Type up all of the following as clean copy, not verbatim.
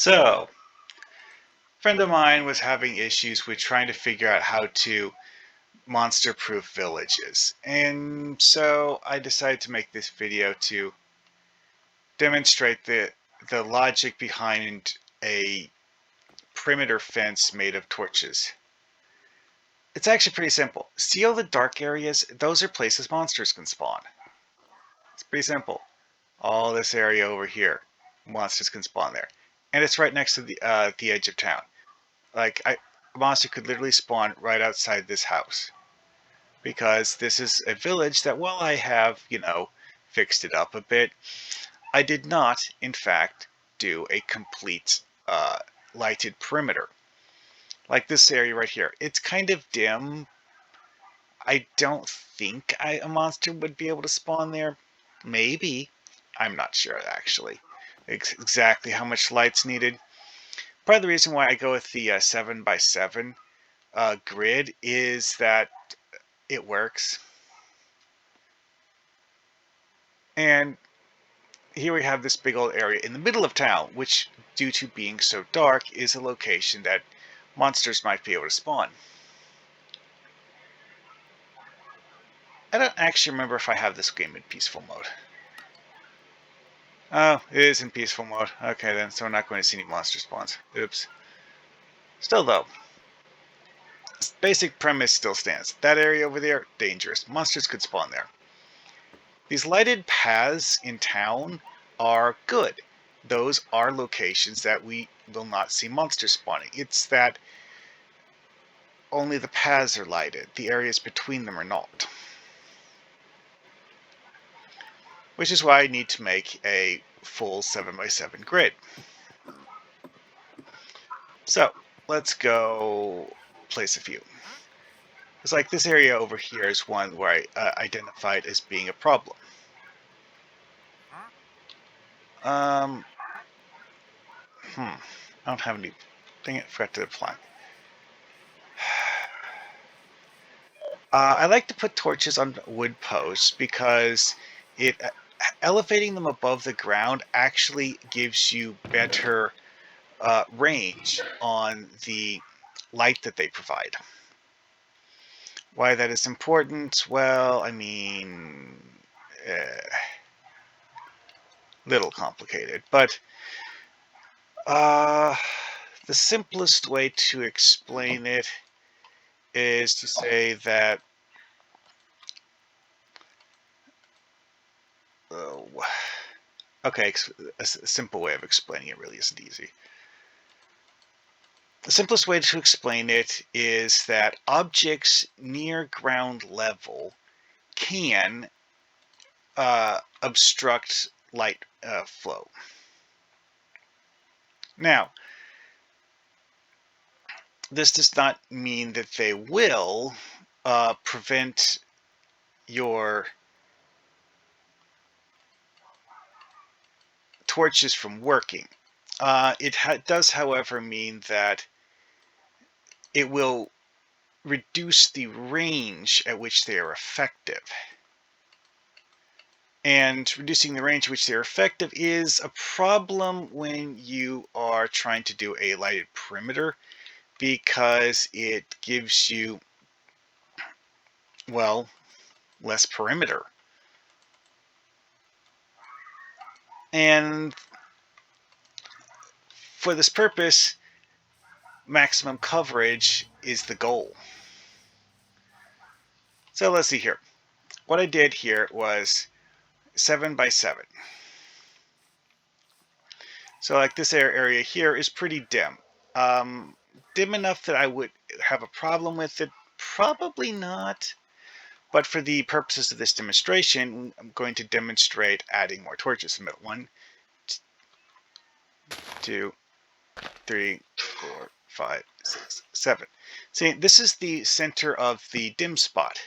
So, a friend of mine was having issues with trying to figure out how to monster-proof villages. And so I decided to make this video to demonstrate the logic behind a perimeter fence made of torches. It's actually pretty simple. See all the dark areas? Those are places monsters can spawn. It's pretty simple. All this area over here, monsters can spawn there. And it's right next to the edge of town. A monster could literally spawn right outside this house. Because this is a village that, while I have, fixed it up a bit, I did not, in fact, do a complete lighted perimeter. Like this area right here. It's kind of dim. I don't think a monster would be able to spawn there. Maybe. I'm not sure, actually. Exactly how much light's needed. Part of the reason why I go with the 7x7 grid is that it works. And here we have this big old area in the middle of town, which, due to being so dark, is a location that monsters might be able to spawn. I don't actually remember if I have this game in peaceful mode. Oh, it is in peaceful mode. Okay then, so we're not going to see any monster spawns. Oops. Still though, basic premise still stands. That area over there, dangerous. Monsters could spawn there. These lighted paths in town are good. Those are locations that we will not see monsters spawning. It's that only the paths are lighted. The areas between them are not. Which is why I need to make a full 7x7 grid. So, let's go place a few. It's like this area over here is one where I identified as being a problem. I don't have any. Dang it, forgot to apply. I like to put torches on wood posts because elevating them above the ground actually gives you better range on the light that they provide. Why that is important? Well, I mean, little complicated, but the simplest way to explain it is to say that okay, a simple way of explaining it really isn't easy. The simplest way to explain it is that objects near ground level can obstruct light flow. Now, this does not mean that they will prevent your torches from working. It does, however, mean that it will reduce the range at which they are effective. And reducing the range at which they're effective is a problem when you are trying to do a lighted perimeter, because it gives you, well, less perimeter. And for this purpose, maximum coverage is the goal. So let's see here. What I did here was 7x7. So like this area here is pretty dim. Dim enough that I would have a problem with it? Probably not. But for the purposes of this demonstration, I'm going to demonstrate adding more torches in the middle. 1, 2, 3, 4, 5, 6, 7. See, this is the center of the dim spot.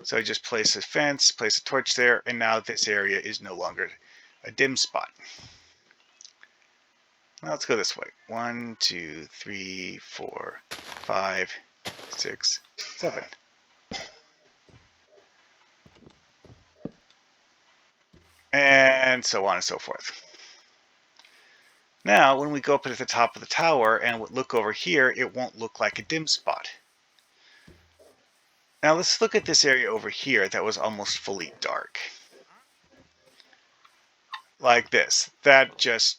So I just place a fence, place a torch there, and now this area is no longer a dim spot. Now let's go this way. 1, 2, 3, 4, 5, 6, 7. And so on and so forth. Now, when we go up at the top of the tower and look over here, it won't look like a dim spot. Now let's look at this area over here that was almost fully dark. Like this. That just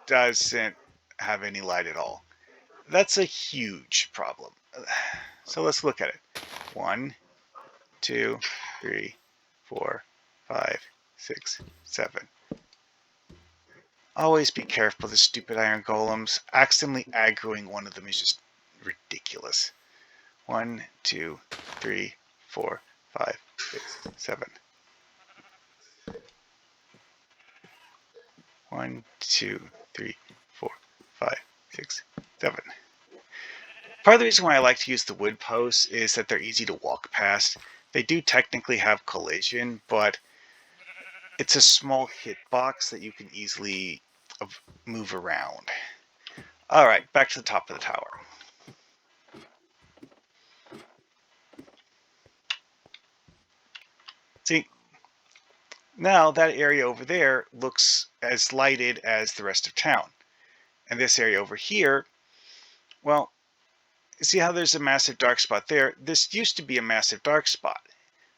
doesn't have any light at all. That's a huge problem. So let's look at it. 1, 2, 3, 4, 5, 6, 7. Always be careful with the stupid iron golems. Accidentally aggroing one of them is just ridiculous. 1, 2, 3, 4, 5, 6, 7. 1, 2, 3, 4, 5, 6, 7. Part of the reason why I like to use the wood posts is that they're easy to walk past. They do technically have collision, but it's a small hitbox that you can easily move around. Alright, back to the top of the tower. See, now that area over there looks as lighted as the rest of town. And this area over here, well, see how there's a massive dark spot there? This used to be a massive dark spot.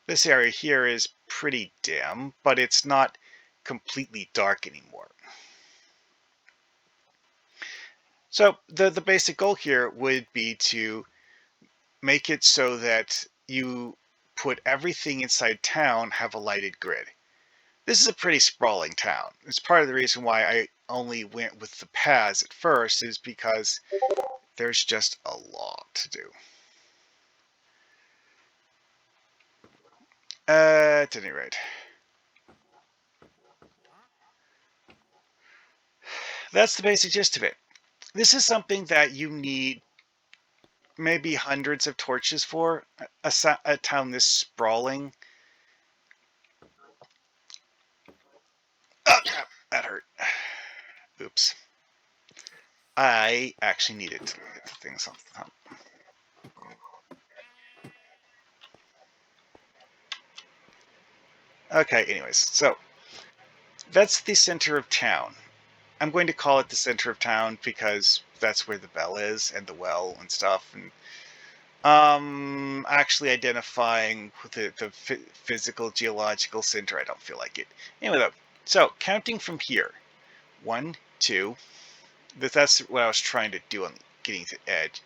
This area here is pretty dim, but it's not completely dark anymore. So the basic goal here would be to make it so that you put everything inside town have a lighted grid. This is a pretty sprawling town. It's part of the reason why I only went with the paths at first, is because there's just a lot to do. At any rate, that's the basic gist of it. This is something that you need maybe hundreds of torches for. A town this sprawling. Oh, crap, that hurt. Oops. I actually needed to get the things off the top. Okay, anyways, so that's the center of town. I'm going to call it the center of town because that's where the bell is and the well and stuff. And actually identifying the physical geological center, I don't feel like it. Anyway, though, so counting from here, 1, 2. That's what I was trying to do on getting to the edge.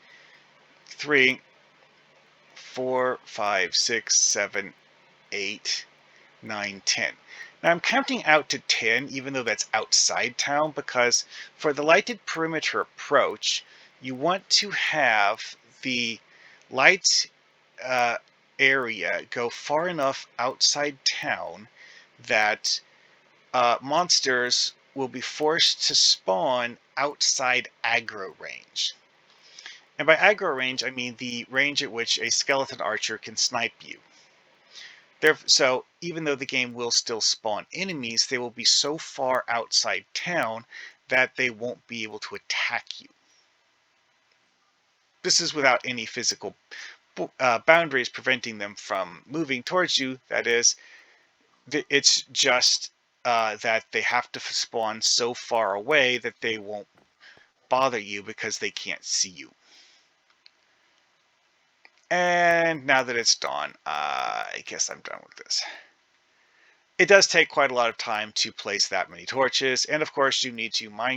3, 4, 5, 6, 7, 8, 9, 10. Now I'm counting out to 10, even though that's outside town, because for the lighted perimeter approach, you want to have the light area go far enough outside town that monsters will be forced to spawn outside aggro range. And by aggro range, I mean the range at which a skeleton archer can snipe you. So even though the game will still spawn enemies, they will be so far outside town that they won't be able to attack you. This is without any physical boundaries preventing them from moving towards you. That is, it's just that they have to spawn so far away that they won't bother you because they can't see you. And now that it's dawn, I guess I'm done with this. It does take quite a lot of time to place that many torches, and of course you need to mine